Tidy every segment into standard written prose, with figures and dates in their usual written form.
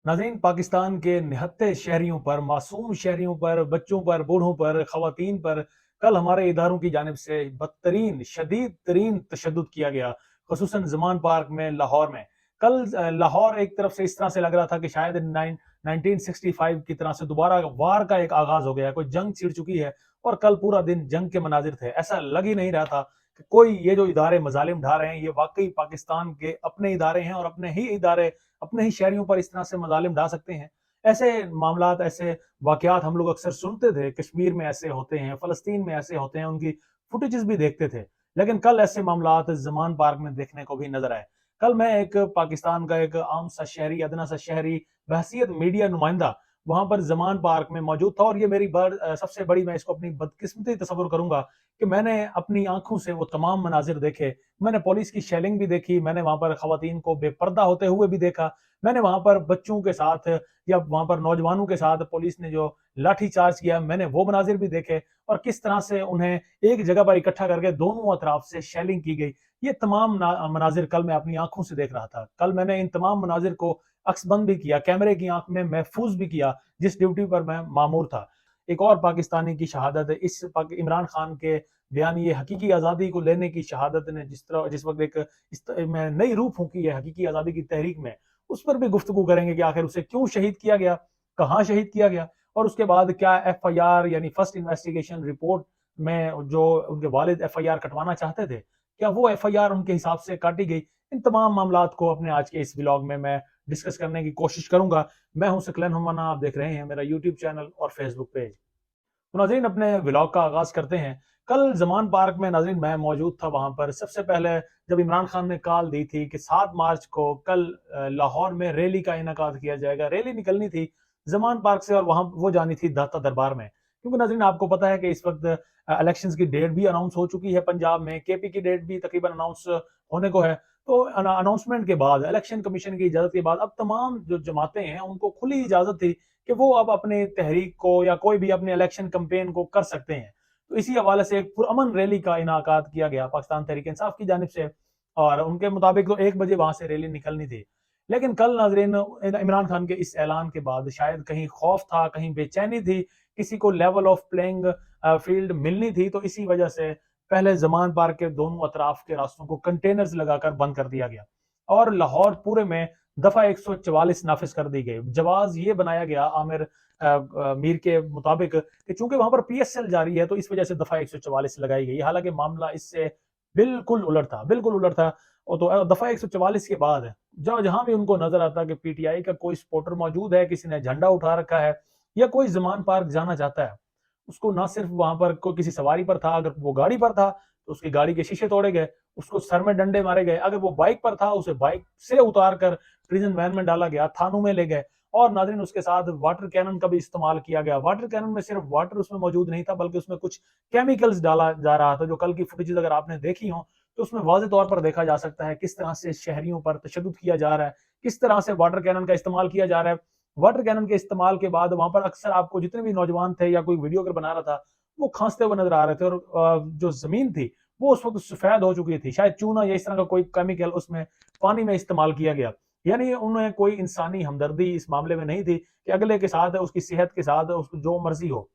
नाज़रीन, पाकिस्तान के निहत्थे शहरियों पर, मासूम शहरियों पर, बच्चों पर, बूढ़ों पर, ख़वातीन पर कल हमारे इदारों की जानिब से बदतरीन, शदीद तरीन तशद्दुद किया गया, ख़ुसूसन ज़मान पार्क में, लाहौर में। कल लाहौर एक तरफ से इस तरह से लग रहा था कि शायद 1965 की तरह से दोबारा वार का एक आगाज़ हो गया है, कोई जंग छिड़ चुकी है और कल पूरा दिन जंग के मनाज़िर थे। ऐसा लग ही नहीं रहा था कि कोई ये जो इदारे मज़ालिम ढा रहे हैं, ये वाक़ई पाकिस्तान के अपने इदारे हैं और अपने ही इदारे अपने ही शहरियों पर इस तरह से मज़ालिम ढा सकते हैं। ऐसे मामलात, ऐसे वाक़यात हम लोग अक्सर सुनते थे, कश्मीर में ऐसे होते हैं, फ़लस्तीन में ऐसे होते हैं, उनकी फुटेजेस भी देखते थे। लेकिन कल ऐसे मामलात ज़मान पार्क में देखने को भी नज़र आए। कल मैं एक पाकिस्तान का एक आम सा शहरी, अदना सा शहरी, बहैसियत मीडिया नुमाइंदा वहाँ पर ज़मान पार्क में मौजूद था और ये मेरी सबसे बड़ी, मैं इसको अपनी बदकिस्मती तस्वुर करूँगा कि मैंने अपनी आँखों से वो तमाम मनाज़िर देखे। मैंने पुलिस की शेलिंग भी देखी, मैंने वहाँ पर ख़वातीन को बेपर्दा होते हुए भी देखा, मैंने वहाँ पर बच्चों के साथ या वहाँ पर नौजवानों के साथ पुलिस ने जो लाठी चार्ज किया, मैंने वो मनाज़िर भी देखे और किस तरह से उन्हें एक जगह पर इकट्ठा करके दोनों अतराफ से शेलिंग की गई। ये तमाम मनाज़िर कल मैं अपनी आँखों से देख रहा था। कल मैंने इन तमाम मनाज़िर को अक्सबंद भी किया, कैमरे की आँख में महफूज़ भी किया, जिस ड्यूटी पर मैं मामूर था। एक और पाकिस्तानी की शहादत, इस इमरान खान के बयानिए हकीकी आज़ादी को लेने की शहादत ने जिस वक़्त एक में नई रूह फूँकी है हकीकी आज़ादी की तहरीक में, उस पर भी गुफ्तगू करेंगे कि आखिर उसे क्यों शहीद किया गया, कहाँ शहीद किया गया और उसके बाद क्या एफआईआर यानी फर्स्ट इन्वेस्टिगेशन रिपोर्ट में जो उनके वालिद एफआईआर कटवाना चाहते थे, क्या वो एफआईआर उनके हिसाब से काटी गई? इन तमाम मामलात को अपने आज के इस व्लॉग में मैं डिस्कस करने की कोशिश करूँगा। मैं हूँ सकलन हमना, आप देख रहे हैं मेरा यूट्यूब चैनल और फेसबुक पेज। तो नाज़रीन, अपने व्लॉग का आगाज़ करते हैं। कल ज़मान पार्क में नाज़रीन मैं मौजूद था वहाँ पर। सबसे पहले जब इमरान खान ने कॉल दी थी कि 7 मार्च को कल लाहौर में रैली का इनेकाद किया जाएगा। रैली निकलनी थी ज़मान पार्क से और वहाँ वो जानी थी दाता दरबार में। क्योंकि नाज़रीन आपको पता है कि इस वक़्त इलेक्शंस की डेट भी अनाउंस हो चुकी है पंजाब में, केपी की डेट भी तकरीबन अनाउंस होने को है। तो अनाउंसमेंट के बाद, इलेक्शन कमीशन की इजाज़त के बाद अब तमाम जो जमातें हैं उनको खुली इजाज़त थी कि वो अब अपने तहरीक को या कोई भी अपने इलेक्शन कैंपेन को कर सकते हैं। तो इसी हवाले से एक पुरअमन रैली का इनाकाद किया गया पाकिस्तान तहरीक इंसाफ की जानिब से और उनके मुताबिक तो 1 बजे वहाँ से रैली निकलनी थी। लेकिन कल नाज़रीन इमरान खान के इस ऐलान के बाद शायद कहीं खौफ था, कहीं बेचैनी थी, किसी को लेवल ऑफ प्लेइंग फील्ड मिलनी थी, तो इसी वजह से पहले ज़मान पार्क के दोनों अतराफ के रास्तों को कंटेनर्स लगाकर बंद कर दिया गया और लाहौर पूरे में दफ़ा 144 नाफिज कर दी गई। जवाब ये बनाया गया आमिर मीर के मुताबिक कि चूंकि वहां पर पीएसएल जारी है तो इस वजह से दफ़ा 144 लगाई गई। हालांकि मामला इससे बिल्कुल उलट था, बिल्कुल उलट था। और तो दफ़ा 144 के बाद जहां जहां भी उनको नजर आता कि पीटीआई का कोई सपोर्टर मौजूद है, किसी ने झंडा उठा रखा है या कोई ज़मान पार्क जाना चाहता है, उसको ना सिर्फ वहां पर कोई किसी सवारी पर था, अगर वो गाड़ी पर था तो उसकी गाड़ी के शीशे तोड़े गए, उसको सर में डंडे मारे गए। अगर वो बाइक पर था उसे बाइक से उतार कर प्रिजन वैन में डाला गया, थानों में ले गए और नाज़रीन उसके साथ वाटर कैनन का भी इस्तेमाल किया गया। वाटर कैनन में सिर्फ वाटर उसमें मौजूद नहीं था बल्कि उसमें कुछ केमिकल्स डाला जा रहा था। जो कल की फुटेजेस अगर आपने देखी हो तो उसमें वाज़ेह तौर पर देखा जा सकता है किस तरह से शहरियों पर तशद्दुद किया जा रहा है, किस तरह से वाटर कैनन का इस्तेमाल किया जा रहा है। वाटर कैनन के इस्तेमाल के बाद वहां पर अक्सर आपको जितने भी नौजवान थे या कोई वीडियो अगर बना रहा था वो खांसते हुए नजर आ रहे थे और जो जमीन थी वो उस वक्त सफेद हो चुकी थी, शायद चूना या इस तरह का कोई केमिकल उसमें पानी में इस्तेमाल किया गया। यानी उन्हें कोई इंसानी हमदर्दी इस मामले में नहीं थी कि अगले के साथ उसकी सेहत के साथ उसको जो मर्जी हो।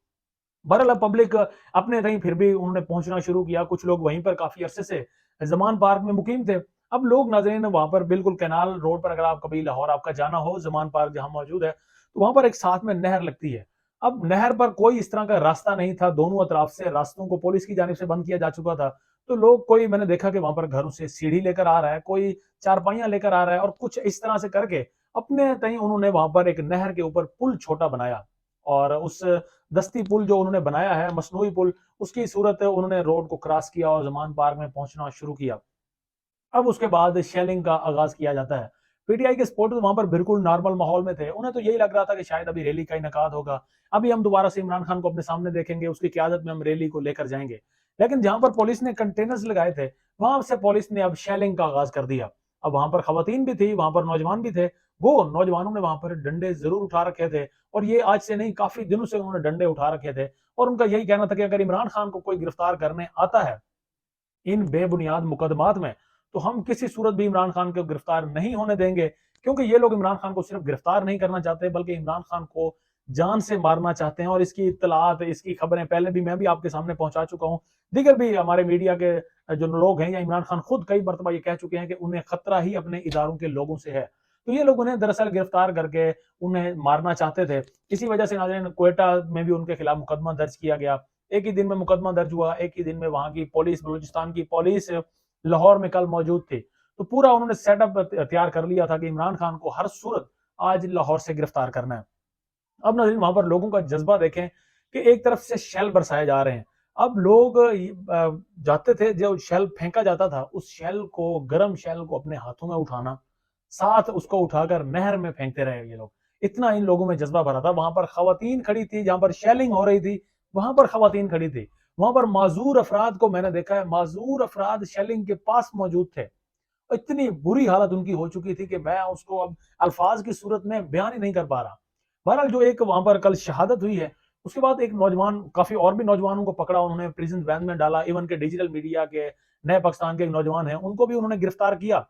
बहरहाल पब्लिक अपने रही, फिर भी उन्होंने पहुंचना शुरू किया। कुछ लोग वहीं पर काफी अरसे से जमान पार्क में मुकीम थे। अब लोग नाजरीन वहां पर बिल्कुल कैनाल रोड पर, अगर आप कभी लाहौर आपका जाना हो, जमान पार्क जहां मौजूद है, तो वहां पर एक साथ में नहर लगती है। अब नहर पर कोई इस तरह का रास्ता नहीं था, दोनों अतराफ से रास्तों को पुलिस की जानिब से बंद किया जा चुका था। तो लोग, कोई मैंने देखा कि वहां पर घरों से सीढ़ी लेकर आ रहा है, कोई चारपाइयां लेकर आ रहा है और कुछ इस तरह से करके अपने तई उन्होंने वहां पर एक नहर के ऊपर पुल छोटा बनाया और उस दस्ती पुल जो उन्होंने बनाया है, मसनूई पुल, उसकी सूरत उन्होंने रोड को क्रॉस किया और जमान पार्क में पहुंचना शुरू किया। अब उसके बाद शेलिंग का आगाज किया जाता है। पीटीआई के सपोर्टर्स वहां पर बिल्कुल नॉर्मल माहौल में थे, उन्हें तो यही लग रहा था कि शायद अभी रैली का इनकाद होगा, अभी हम दोबारा से इमरान खान को अपने सामने देखेंगे, उसकी क्यादत में हम रैली को लेकर जाएंगे। लेकिन जहां पर पुलिस ने कंटेनर्स लगाए थे वहां से पुलिस ने अब शेलिंग का आगाज कर दिया। अब वहां पर खवातीन भी थी, वहां पर नौजवान भी थे। वो नौजवानों ने वहां पर डंडे जरूर उठा रखे थे और ये आज से नहीं, काफी दिनों से उन्होंने डंडे उठा रखे थे और उनका यही कहना था कि अगर इमरान खान को कोई गिरफ्तार करने आता है इन बेबुनियाद मुकदमात में, تو ہم کسی صورت بھی عمران خان کو گرفتار نہیں ہونے دیں گے، کیونکہ یہ لوگ عمران خان کو صرف گرفتار نہیں کرنا چاہتے بلکہ عمران خان کو جان سے مارنا چاہتے ہیں، اور اس کی اطلاعات، اس کی خبریں پہلے بھی میں بھی آپ کے سامنے پہنچا چکا ہوں، دیگر بھی ہمارے میڈیا کے جو لوگ ہیں یا عمران خان خود کئی مرتبہ یہ کہہ چکے ہیں کہ انہیں خطرہ ہی اپنے اداروں کے لوگوں سے ہے۔ تو یہ لوگ انہیں دراصل گرفتار کر کے انہیں مارنا چاہتے تھے، اسی وجہ سے ناظرین کوئٹہ میں بھی ان کے خلاف مقدمہ درج کیا گیا، ایک ہی دن میں مقدمہ درج ہوا، ایک ہی دن میں وہاں کی پولیس، بلوچستان کی پولیس لاہور میں کل موجود تھی، تو پورا انہوں نے سیٹ اپ تیار کر لیا تھا کہ عمران خان کو ہر صورت آج لاہور سے گرفتار کرنا ہے۔ اب ناظرین وہاں پر لوگوں کا جذبہ دیکھیں کہ ایک طرف سے شیل برسائے جا رہے ہیں، اب لوگ جاتے تھے، جو شیل پھینکا جاتا تھا اس شیل کو، گرم شیل کو اپنے ہاتھوں میں اٹھانا، ساتھ اس کو اٹھا کر نہر میں پھینکتے رہے یہ لوگ، اتنا ان لوگوں میں جذبہ بھرا تھا۔ وہاں پر خواتین کھڑی تھی، جہاں پر شیلنگ ہو رہی تھی وہاں پر خواتین کھڑی تھی، وہاں پر معذور افراد کو میں نے دیکھا ہے، معذور افراد شیلنگ کے پاس موجود تھے، اتنی بری حالت ان کی ہو چکی تھی کہ میں اس کو اب الفاظ کی صورت میں بیان ہی نہیں کر پا رہا۔ بہرحال جو ایک وہاں پر کل شہادت ہوئی ہے، اس کے بعد ایک نوجوان، کافی اور بھی نوجوانوں کو پکڑا، انہوں نے پریزن وین میں ڈالا، ایون کہ ڈیجیٹل میڈیا کے نئے پاکستان کے ایک نوجوان ہیں ان کو بھی انہوں نے گرفتار کیا،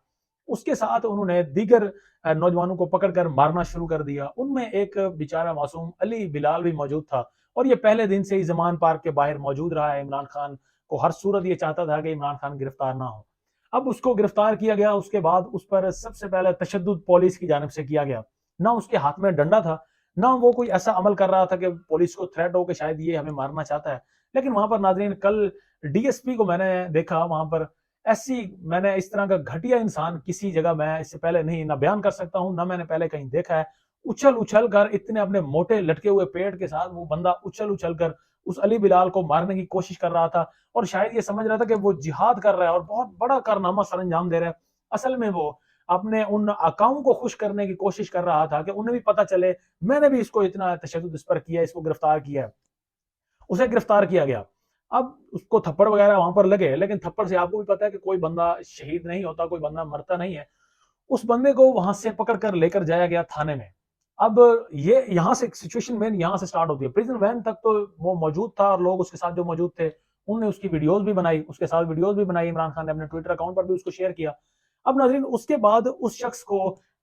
اس کے ساتھ انہوں نے دیگر نوجوانوں کو پکڑ کر مارنا شروع کر دیا۔ ان میں ایک بیچارہ معصوم علی بلال بھی موجود تھا، اور یہ پہلے دن سے ہی زمان پارک کے باہر موجود رہا ہے، عمران خان کو ہر صورت یہ چاہتا تھا کہ عمران خان گرفتار نہ ہو۔ اب اس کو گرفتار کیا گیا، اس کے بعد اس پر سب سے پہلے تشدد پولیس کی جانب سے کیا گیا، نہ اس کے ہاتھ میں ڈنڈا تھا، نہ وہ کوئی ایسا عمل کر رہا تھا کہ پولیس کو تھریٹ ہو کہ شاید یہ ہمیں مارنا چاہتا ہے، لیکن وہاں پر ناظرین کل ڈی ایس پی کو میں نے دیکھا، وہاں پر ایسی، میں نے اس طرح کا گھٹیا انسان کسی جگہ میں اس سے پہلے نہیں نہ بیان کر سکتا ہوں، نہ میں نے پہلے کہیں دیکھا ہے، اچھل اچھل کر اتنے اپنے موٹے لٹکے ہوئے پیٹ کے ساتھ وہ بندہ اچھل اچھل کر اس علی بلال کو مارنے کی کوشش کر رہا تھا، اور شاید یہ سمجھ رہا تھا کہ وہ جہاد کر رہا ہے اور بہت بڑا کارنامہ سر انجام دے رہا ہے، اصل میں وہ اپنے ان آقاؤں کو خوش کرنے کی کوشش کر رہا تھا کہ انہیں بھی پتہ چلے میں نے بھی اس کو اتنا تشدد اس پر کیا، اس کو گرفتار کیا ہے۔ اسے گرفتار کیا گیا، اب اس کو تھپڑ وغیرہ وہاں پر لگے، لیکن تھپڑ سے آپ کو بھی پتا ہے کہ کوئی بندہ شہید نہیں ہوتا، کوئی بندہ مرتا نہیں ہے۔ اس بندے کو وہاں سے پکڑ کر لے کر جایا گیا تھانے میں۔ اب یہ یہاں سے سچویشن مین یہاں سے سٹارٹ ہوتی ہے، پریزن وین تک تو وہ موجود تھا، اور لوگ اس کے ساتھ جو موجود تھے انہوں نے اس کی ویڈیوز بھی بنائی، اس کے ساتھ ویڈیوز بھی بنائی، عمران خان نے اپنے ٹویٹر اکاؤنٹ پر بھی اس کو شیئر کیا۔ اب ناظرین اس کے بعد اس شخص کو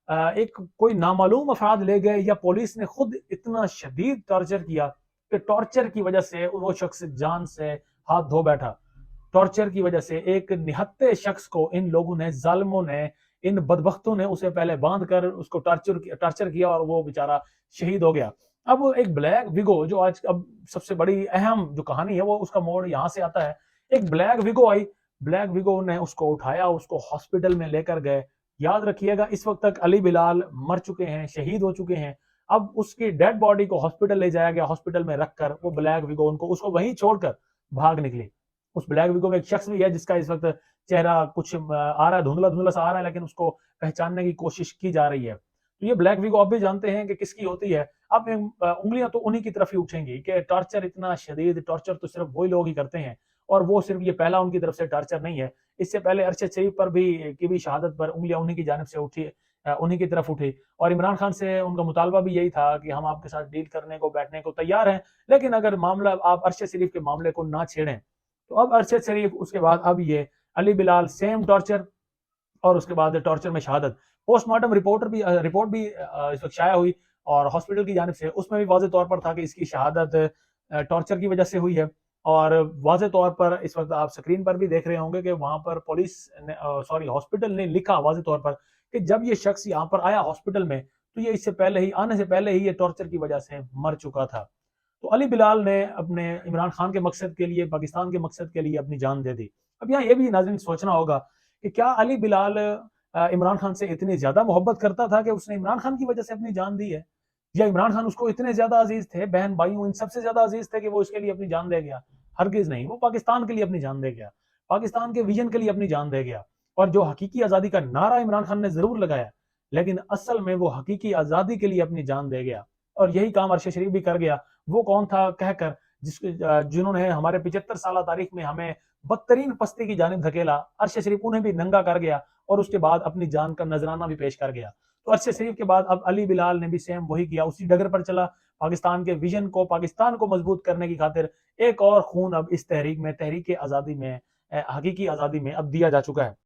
ایک کوئی نامعلوم افراد لے گئے، یا پولیس نے خود اتنا شدید ٹارچر کیا کہ ٹارچر کی وجہ سے وہ شخص جان سے ہاتھ دھو بیٹھا۔ ٹارچر کی وجہ سے ایک نہتے شخص کو ان لوگوں نے، ظالموں نے، ان بدبختوں نے اسے پہلے باندھ کر اس کو ٹارچر کیا، اور وہ بیچارہ شہید ہو گیا۔ اب وہ ایک بلیک ویگو، جو آج اب سب سے بڑی اہم جو کہانی ہے وہ اس کا موڑ یہاں سے آتا ہے، ایک بلیک ویگو آئی، بلیک ویگو نے اس کو اٹھایا، اس کو ہاسپٹل میں لے کر گئے۔ یاد رکھیے گا اس وقت تک علی بلال مر چکے ہیں، شہید ہو چکے ہیں، اب اس کی ڈیڈ باڈی کو ہاسپٹل لے جایا گیا، ہاسپٹل میں رکھ کر وہ بلیک ویگو اس کو وہیں چھوڑ کر بھاگ نکلی۔ اس بلیک ویگو میں ایک شخص بھی ہے جس کا اس وقت چہرہ کچھ آ رہا ہے، دھندلا دھندلا سا آ رہا ہے، لیکن اس کو پہچاننے کی کوشش کی جا رہی ہے۔ تو یہ بلیک ویگو آپ بھی جانتے ہیں کہ کس کی ہوتی ہے، اب انگلیاں تو انہی کی طرف ہی اٹھیں گی کہ ٹارچر اتنا شدید ٹارچر تو صرف وہی لوگ ہی کرتے ہیں، اور وہ صرف یہ پہلا ان کی طرف سے ٹارچر نہیں ہے، اس سے پہلے ارشد شریف پر بھی شہادت پر انگلیاں انہی کی جانب سے اٹھی، انہی کی طرف اٹھی، اور عمران خان سے ان کا مطالبہ بھی یہی تھا کہ ہم آپ کے ساتھ ڈیل کرنے کو، بیٹھنے کو تیار ہیں، لیکن اگر معاملہ آپ ارشد شریف کے معاملے کو نہ چھیڑیں۔ تو اب ارشد شریف، اس کے بعد اب یہ علی بلال سیم ٹارچر، اور اس کے بعد ٹارچر میں شہادت۔ پوسٹ مارٹم رپورٹ بھی اس وقت شائع ہوئی، اور ہاسپٹل کی جانب سے اس میں بھی واضح طور پر تھا کہ اس کی شہادت ٹارچر کی وجہ سے ہوئی ہے، اور واضح طور پر اس وقت آپ سکرین پر بھی دیکھ رہے ہوں گے کہ وہاں پر پولیس نے، ہاسپٹل نے لکھا واضح طور پر کہ جب یہ شخص یہاں پر آیا ہاسپٹل میں تو یہ اس سے پہلے ہی، آنے سے پہلے ہی یہ ٹارچر کی وجہ سے مر چکا تھا۔ تو علی بلال نے اپنے عمران خان کے مقصد کے لیے، پاکستان کے مقصد کے لیے اپنی جان دے دی۔ اب یہاں یہ بھی ناظرین سوچنا ہوگا کہ کیا علی بلال عمران خان سے اتنی زیادہ محبت کرتا تھا کہ اس نے عمران خان کی وجہ سے اپنی جان دی ہے، یا عمران خان اس کو اتنے زیادہ عزیز تھے، بہن بھائیوں ان سب سے زیادہ عزیز تھے کہ وہ اس کے لیے اپنی جان دے گیا؟ ہرگز نہیں، وہ پاکستان کے لیے اپنی جان دے گیا، پاکستان کے ویژن کے لیے اپنی جان دے گیا، اور جو حقیقی آزادی کا نعرہ عمران خان نے ضرور لگایا، لیکن اصل میں وہ حقیقی آزادی کے لیے اپنی جان دے گیا، اور یہی کام ارشد شریف بھی کر گیا۔ وہ کون تھا کہہ کر جنہوں نے ہمارے 75 سالہ تاریخ میں ہمیں بدترین پستی کی جانب دھکیلا، ارشد شریف انہیں بھی ننگا کر گیا، اور اس کے بعد اپنی جان کا نذرانہ بھی پیش کر گیا۔ تو ارشد شریف کے بعد اب علی بلال نے بھی سیم وہی کیا، اسی ڈگر پر چلا، پاکستان کے ویژن کو، پاکستان کو مضبوط کرنے کی خاطر ایک اور خون اب اس تحریک میں، تحریک آزادی میں، حقیقی آزادی میں اب دیا جا چکا ہے۔